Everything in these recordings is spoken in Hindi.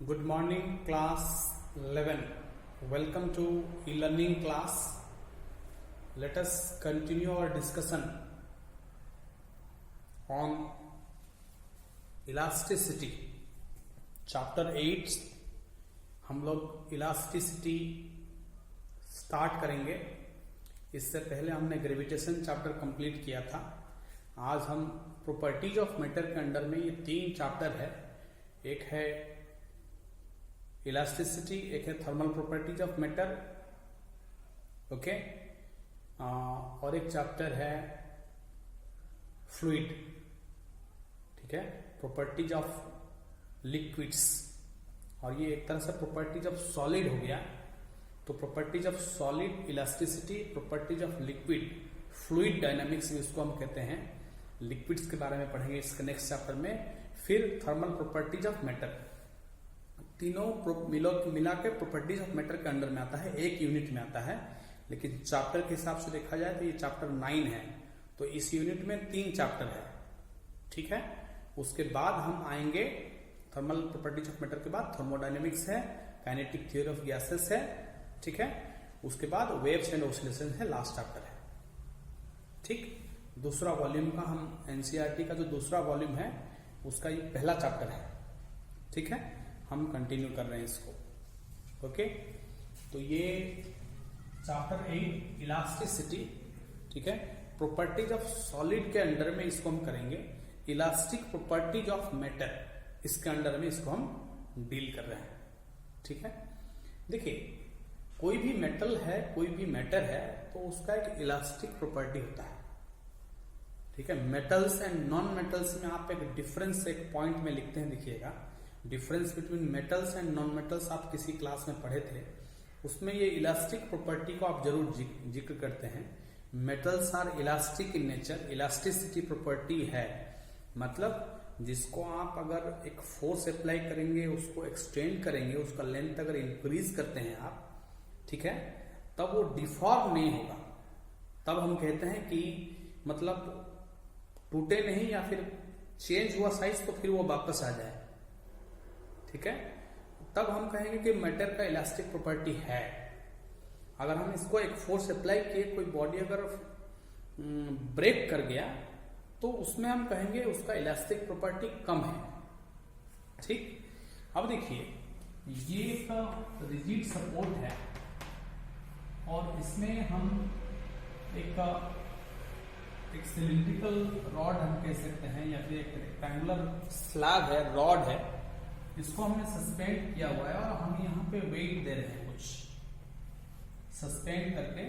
Good morning, class 11. Welcome to e-learning class. Let us continue our discussion on elasticity. Chapter 8 हम लोग elasticity स्टार्ट करेंगे. इससे पहले हमने ग्रेविटेशन चैप्टर कंप्लीट किया था. आज हम प्रॉपर्टीज ऑफ मैटर के अंडर में ये 3 चैप्टर है. एक है इलास्टिसिटी, एक है thermal properties of matter, okay, और एक चैप्टर है फ्लूइड, ठीक है, प्रॉपर्टीज ऑफ लिक्विड्स. और ये एक तरह से प्रॉपर्टीज ऑफ सॉलिड हो गया. तो properties of solid elasticity, properties of liquid fluid dynamics भी इसको हम कहते हैं. लिक्विड्स के बारे में पढ़ेंगे इसके नेक्स्ट चैप्टर में. फिर थर्मल प्रॉपर्टीज ऑफ मैटर. तीनों मिला के प्रॉपर्टीज ऑफ मैटर के अंडर में आता है, एक यूनिट में आता है. लेकिन चैप्टर के हिसाब से देखा जाए तो ये चैप्टर 9 है. तो इस यूनिट में 3 चैप्टर है, ठीक है. उसके बाद हम आएंगे थर्मल प्रॉपर्टीज ऑफ मैटर के बाद थर्मोडायनेमिक्स है, काइनेटिक थ्योरी ऑफ गैसेस है, ठीक है. उसके बाद वेव्स एंड ऑसिलेशन है, लास्ट चैप्टर है, ठीक. दूसरा वॉल्यूम का हम एनसीईआरटी का जो दूसरा वॉल्यूम है उसका ये पहला चैप्टर है, ठीक है. हम कंटिन्यू कर रहे हैं इसको, ओके. तो ये चैप्टर 8 इलास्टिसिटी, ठीक है, प्रॉपर्टीज ऑफ सॉलिड के अंडर में इसको हम करेंगे. इलास्टिक प्रॉपर्टीज ऑफ मैटर, इसके अंडर में इसको हम डील कर रहे हैं, ठीक है. देखिए, कोई भी मेटल है, कोई भी मैटर है, तो उसका एक इलास्टिक प्रॉपर्टी होता है, ठीक है. मेटल्स एंड नॉन मेटल्स में आप एक डिफरेंस एक पॉइंट में लिखते हैं, देखिएगा. Difference between metals and non metals आप किसी क्लास में पढ़े थे, उसमें ये इलास्टिक प्रॉपर्टी को आप जरूर जिक्र करते हैं. Metals are elastic in nature. Elasticity property है, मतलब जिसको आप अगर एक फोर्स अप्लाई करेंगे, उसको एक्सटेंड करेंगे, उसका लेंथ अगर इंक्रीज करते हैं आप, ठीक है, तब वो डिफॉर्म नहीं होगा. तब हम कहते हैं कि मतलब टूटे नहीं या फिर चेंज हुआ साइज तो फिर वो वापस आ जाए, ठीक है. तब हम कहेंगे कि मैटर का इलास्टिक प्रॉपर्टी है. अगर हम इसको एक फोर्स अप्लाई किए, कोई बॉडी अगर ब्रेक कर गया, तो उसमें हम कहेंगे उसका इलास्टिक प्रॉपर्टी कम है, ठीक. अब देखिए, ये एक रिजिड सपोर्ट है और इसमें हम एक सिलिंड्रिकल रॉड हम कह सकते हैं, या फिर एक रेक्टेंगुलर स्लैब है, रॉड है, इसको हमने सस्पेंड किया हुआ है और हम यहाँ पे वेट दे रहे हैं. कुछ सस्पेंड करके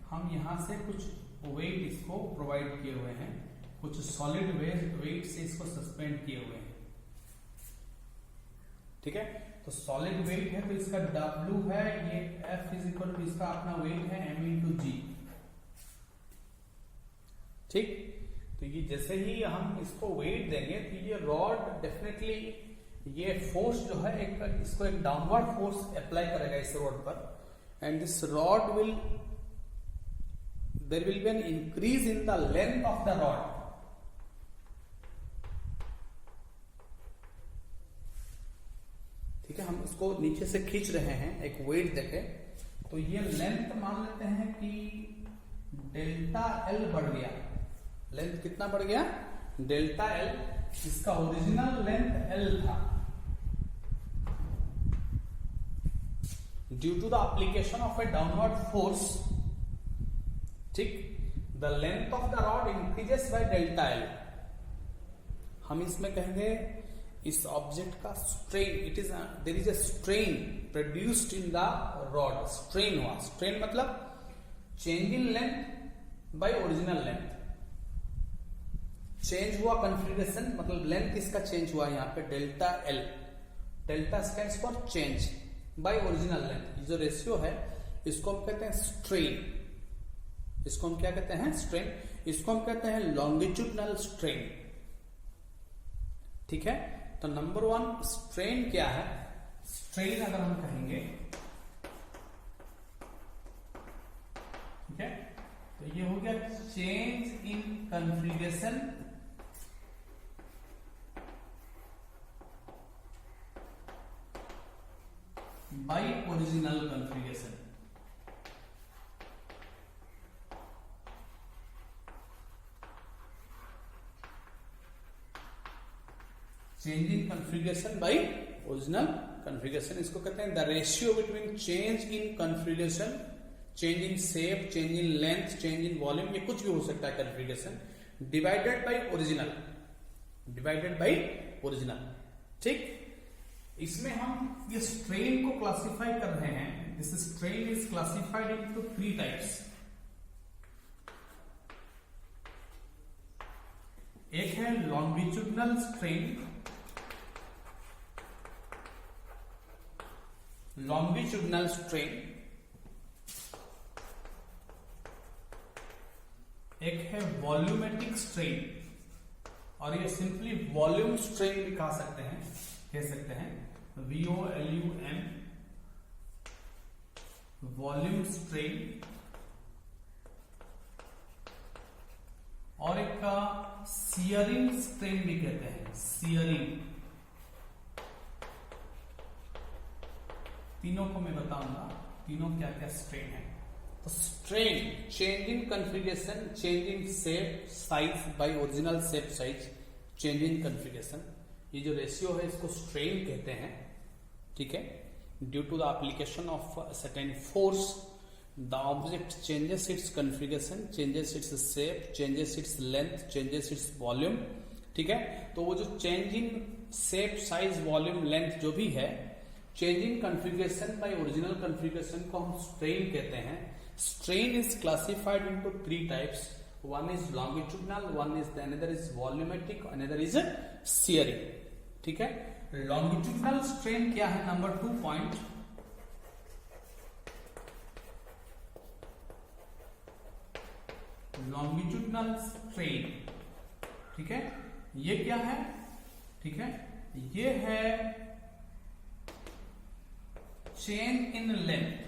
हम यहाँ से कुछ वेट इसको प्रोवाइड किए हुए हैं, कुछ सॉलिड वेट से इसको सस्पेंड किए हुए हैं, ठीक है. तो सॉलिड वेट है तो इसका W है, ये F इज इक्वल टू इसका अपना वेट है M इंटू G, ठीक. तो ये जैसे ही हम इसको वेट देंगे तो ये रॉड डेफिनेटली ये फोर्स जो है इसको एक डाउनवर्ड फोर्स अप्लाई करेगा इस रॉड पर, and this rod will there will be an increase in the length of the rod, ठीक है. हम इसको नीचे से खींच रहे हैं, एक वेट देके, तो ये लेंथ मान लेते हैं कि डेल्टा L बढ़ गया. लेंथ कितना बढ़ गया? Delta L. इसका ओरिजिनल लेंथ L था. Due to the application of a downward force, ठीक, the length of the rod increases by delta L. हम इसमें कहेंगे इस ऑब्जेक्ट का strain, it is there is a strain produced in the rod. Strain हुआ, स्ट्रेन मतलब change in length by original length. Change हुआ कॉन्फिगरेशन, मतलब लेंथ इसका चेंज हुआ यहाँ पे delta L. Delta stands for change bye original length. जो रेशियो है इसको हम कहते हैं स्ट्रेन. इसको हम क्या कहते हैं? स्ट्रेन. इसको हम कहते हैं लॉन्गिट्यूडनल स्ट्रेन, ठीक है. तो नंबर 1 स्ट्रेन क्या है? स्ट्रेन अगर हम कहेंगे, ठीक है, तो ये हो गया change in configuration by original configuration. Change in configuration by original configuration, इसको कहते हैं the ratio between change in configuration, change in shape, change in length, change in volume, ये कुछ भी हो सकता है configuration, divided by original, divided by original. ठीक, इसमें हम ये स्ट्रेन को क्लासिफाई कर रहे हैं। This strain is classified into 3 types. एक है लॉन्गिट्यूडनल स्ट्रेन, लॉन्गिट्यूडनल स्ट्रेन, एक है वॉल्यूमेट्रिक स्ट्रेन, और ये सिंपली वॉल्यूम स्ट्रेन भी कह सकते हैं VOLUM, वॉल्यूम स्ट्रेन। और एक का सियरिंग स्ट्रेन भी कहते हैं, सियरिंग। तीनों को मैं बताऊंगा तीनों क्या क्या स्ट्रेन है। तो strain, change in configuration, change in shape size by original shape size, change in configuration, ये जो रेशियो है इसको स्ट्रेन कहते हैं। ठीक है, due to the application of certain force the object changes its configuration, changes its shape, changes its length, changes its volume. ठीक है, तो वो जो change in shape size volume length जो भी है, change in configuration by original configuration को हम स्ट्रेन कहते हैं। Strain is classified into 3 types, one is longitudinal, one is another is volumetric, another is shearing। ठीक है, longitudinal strain क्या है? Number 2 point, longitudinal strain। ठीक है, ये क्या है? ठीक है, ये है change in length,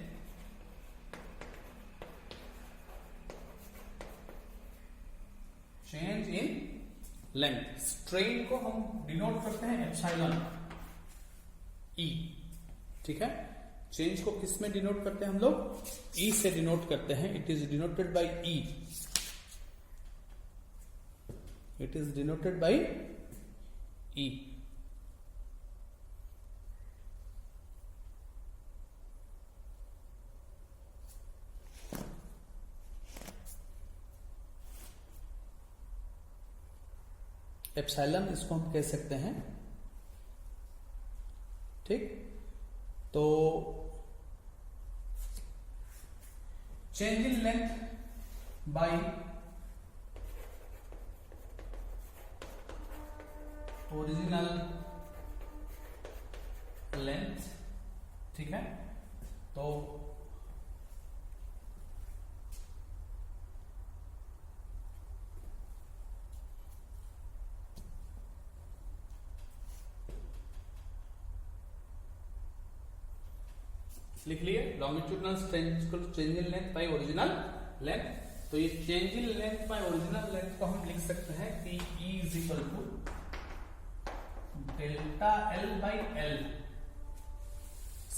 change in length. Strain को हम डिनोट करते हैं एप्सिलॉन ई। ठीक है, चेंज को किस में डिनोट करते हैं हम लोग? ई से डिनोट करते हैं। It is denoted by E, it is denoted by E. Epsilon इसको हम कह सकते हैं। ठीक, तो change in length by original length. ठीक है, तो लिख लिए लॉन्गिट्यूडनल स्ट्रेन को change in length by original length. तो ये change in length by original length को हम लिख सकते हैं कि E is equal to delta L by L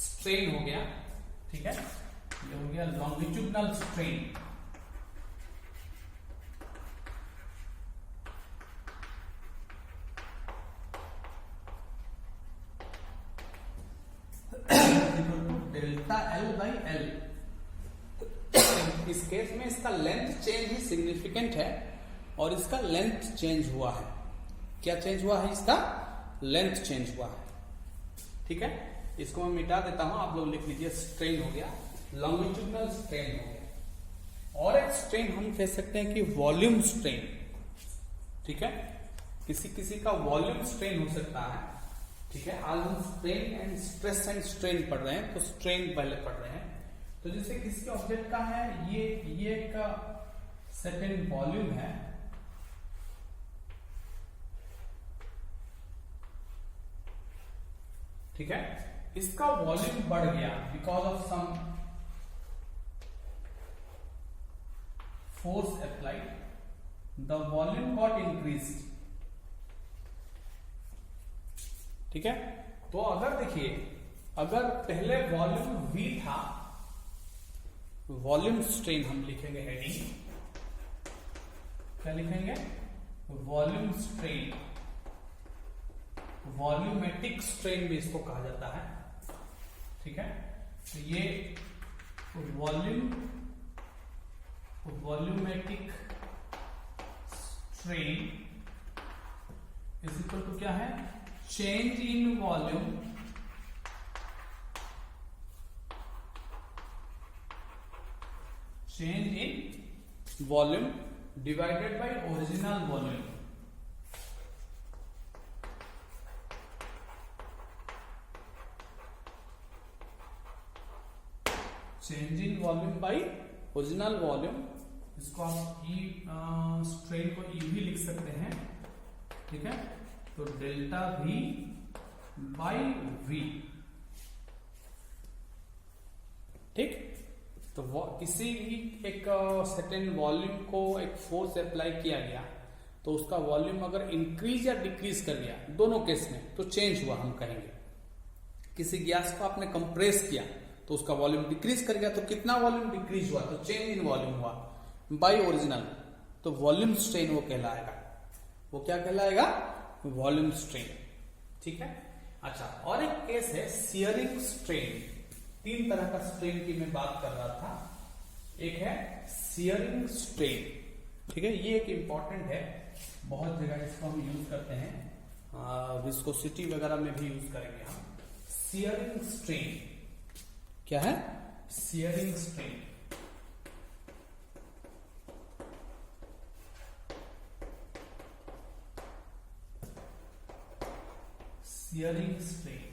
strain हो गया। ठीक है, ये हो गया longitudinal strain. Delta L by L। इस केस में इसका लेंथ चेंज ही सिग्निफिकेंट है और इसका लेंथ चेंज हुआ है। क्या चेंज हुआ है? इसका लेंथ चेंज हुआ है। ठीक है, इसको मैं मिटा देता हूं, आप लोग लिख लीजिए। स्ट्रेन हो गया, लॉन्गिट्यूडनल स्ट्रेन हो गया। और एक स्ट्रेन हम कह सकते हैं कि वॉल्यूम स्ट्रेन। ठीक है, किसी किसी का वॉल्यूम स्ट्रेन हो सकता है। ठीक है, आज हम strain and stress and strain पढ़ रहे हैं, तो स्ट्रेन पहले पढ़ रहे हैं। तो जैसे किसी ऑब्जेक्ट का है, ये का सर्टेन वॉल्यूम है। ठीक है, इसका वॉल्यूम बढ़ गया because of some force applied, the volume got increased. ठीक है, तो अगर देखिए, अगर पहले वॉल्यूम V था, वॉल्यूम स्ट्रेन हम लिखेंगे हेडिंग, क्या लिखेंगे? वॉल्यूम स्ट्रेन, वॉल्यूमेटिक स्ट्रेन भी इसको कहा जाता है, ठीक है। तो ये वॉल्यूमेटिक स्ट्रेन इज इक्वल टू क्या है? Change in volume divided by original volume. Change in volume by original volume, इसको आप स्ट्रेन को ई भी लिख सकते हैं, ठीक है। तो डेल्टा V बाय V, ठीक। तो किसी भी एक सर्टेन वॉल्यूम को एक फोर्स अप्लाई किया गया तो उसका वॉल्यूम अगर इंक्रीज या डिक्रीज कर गया, दोनों केस में तो चेंज हुआ हम कहेंगे। किसी गैस को आपने कंप्रेस किया तो उसका वॉल्यूम डिक्रीज कर गया, तो कितना वॉल्यूम डिक्रीज हुआ? तो चेंज इन वॉल्यूम हुआ बाय ओरिजिनल, तो वॉल्यूम स्ट्रेन वो कहलाएगा। वो क्या कहलाएगा? वॉल्यूम स्ट्रेन, ठीक है। अच्छा, और एक केस है शियरिंग स्ट्रेन। तीन तरह का स्ट्रेन की मैं बात कर रहा था। एक है शियरिंग स्ट्रेन, ठीक है। ये एक इंपॉर्टेंट है, बहुत जगह इसको हम यूज करते हैं, विस्कोसिटी वगैरह में भी यूज करेंगे हम। शियरिंग स्ट्रेन क्या है? शियरिंग स्ट्रेन, शियरिंग स्ट्रेन,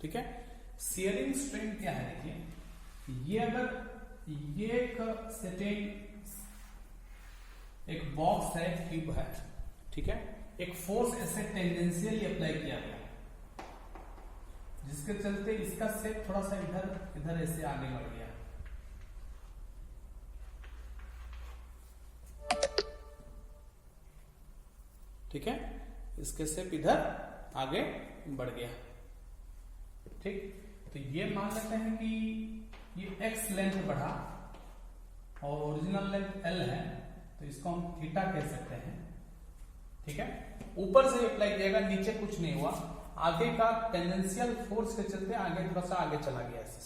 ठीक है। शियरिंग स्ट्रेन क्या है? देखिए, ये अगर ये एक सर्टेन एक बॉक्स है, ट्यूब है, ठीक है। एक फोर्स ऐसे टेंडेंशियली अप्लाई किया गया जिसके चलते इसका सेप थोड़ा सा इधर ऐसे आगे बढ़ गया, ठीक है। इसके सेप इधर आगे बढ़ गया, ठीक। तो ये मान लेते हैं कि ये x लेंथ बढ़ा और ओरिजिनल लेंथ l है, तो इसको हम थीटा कह सकते हैं, ठीक है। ऊपर से अप्लाई किया, नीचे कुछ नहीं हुआ, आगे का टेंडेंशियल फोर्स के चलते आगे थोड़ा सा आगे चला गया ऐसे,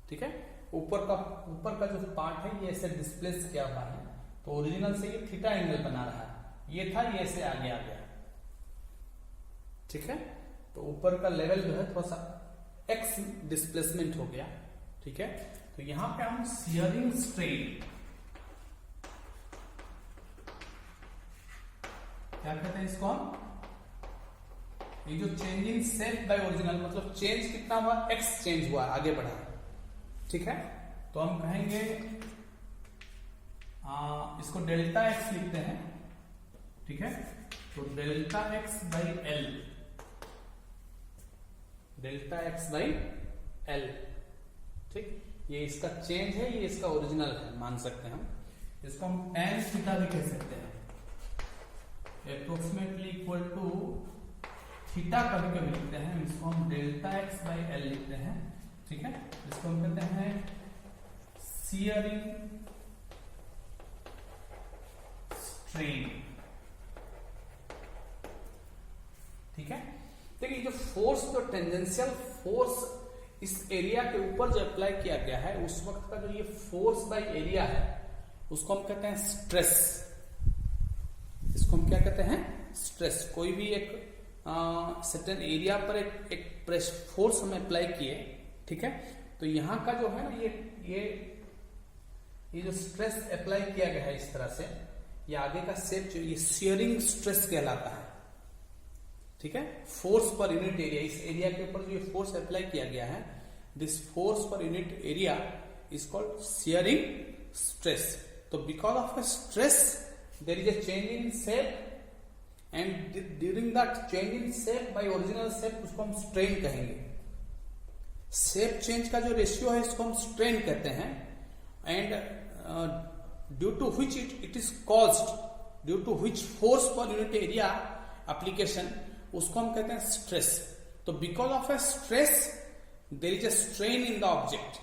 ठीक है। ऊपर का जो पार्ट है ये ऐसे डिस्प्लेस किया हुआ है, तो ओरिजिनल से ये थीटा एंगल बना रहा है। ये था, ये ऐसे आगे आ गया, ठीक है। तो ऊपर का लेवल जो है थोड़ा सा x डिस्प्लेसमेंट हो गया, ठीक है। तो यहां पे हम शियरिंग स्ट्रेन क्या कहते हैं इसको हम? ये जो change in shape by original, मतलब चेंज कितना हुआ? x चेंज हुआ, आगे बढ़ा, ठीक है। तो हम कहेंगे इसको डेल्टा x लिखते हैं, ठीक है। तो delta x by L, delta x by L, ठीक। ये इसका चेंज है, ये इसका ओरिजिनल है, मान सकते हैं हम। इसको हम tan थीटा भी कह सकते हैं, अप्रोक्सीमेटली इक्वल टू थीटा कभी कभी लिखते हैं, इसको हम डेल्टा x बाई एल लिखते हैं, ठीक है। इसको हम कहते हैं शियरिंग स्ट्रेन, ठीक है। देखिए, जो फोर्स, जो टेंजेंशियल फोर्स इस एरिया के ऊपर जो अप्लाई किया गया है, उस वक्त का जो ये फोर्स बाय एरिया है, उसको हम कहते हैं स्ट्रेस। इसको हम क्या कहते हैं? स्ट्रेस। कोई भी एक सर्टेन एरिया पर एक प्रेशर फोर्स हम अप्लाई किए, ठीक है। तो यहां का जो है ना, ये जो स्ट्रेस अप्लाई किया गया है इस तरह से, ये आगे का शेप जो ये शियरिंग स्ट्रेस कहलाता है, ठीक है। फोर्स पर यूनिट एरिया, इस एरिया के ऊपर जो ये फोर्स अप्लाई किया गया है, this force per unit area is called shearing stress. तो because of a stress there is a change in shape, and during that change in shape by original shape, उसको हम स्ट्रेन कहेंगे। शेप चेंज का जो रेशियो है, इसको हम स्ट्रेन कहते हैं। And due to which it is caused, due to which force per unit area application, उसको हम कहते हैं स्ट्रेस। तो because of a stress there is a strain in the object,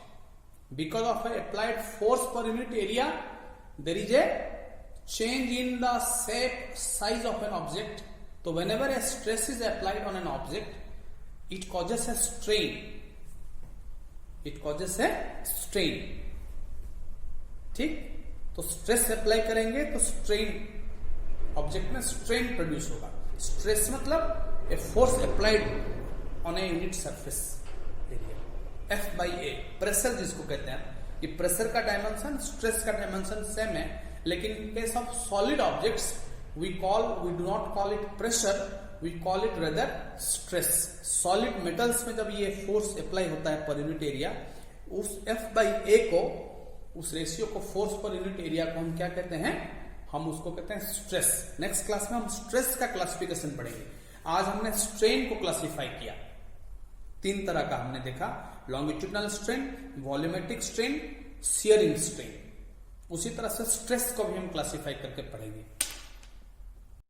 because of a applied force per unit area there is a change in the shape size of an object. तो whenever a stress is applied on an object, it causes a strain. It causes a strain. ठीक, तो स्ट्रेस अप्लाई करेंगे तो स्ट्रेन, ऑब्जेक्ट में स्ट्रेन प्रोड्यूस होगा. स्ट्रेस मतलब a force applied on a unit surface area. F by A pressure जिसको कहते हैं. ये प्रेशर का डायमेंशन स्ट्रेस का डायमेंशन सेम है, लेकिन in case of solid objects we do not call it pressure, we call it rather stress. solid metals में जब ये force apply होता है पर यूनिट एरिया, उस F by A को, उस रेशियो को, फोर्स पर यूनिट एरिया को हम क्या कहते हैं? हम उसको कहते हैं स्ट्रेस. नेक्स्ट क्लास में हम स्ट्रेस का क्लासिफिकेशन पढ़ेंगे. आज हमने स्ट्रेन को क्लासिफाई किया. 3 तरह का हमने देखा, longitudinal strain, volumetric strain, shearing strain. उसी तरह से स्ट्रेस को भी हम क्लासिफाई करके पढ़ेंगे.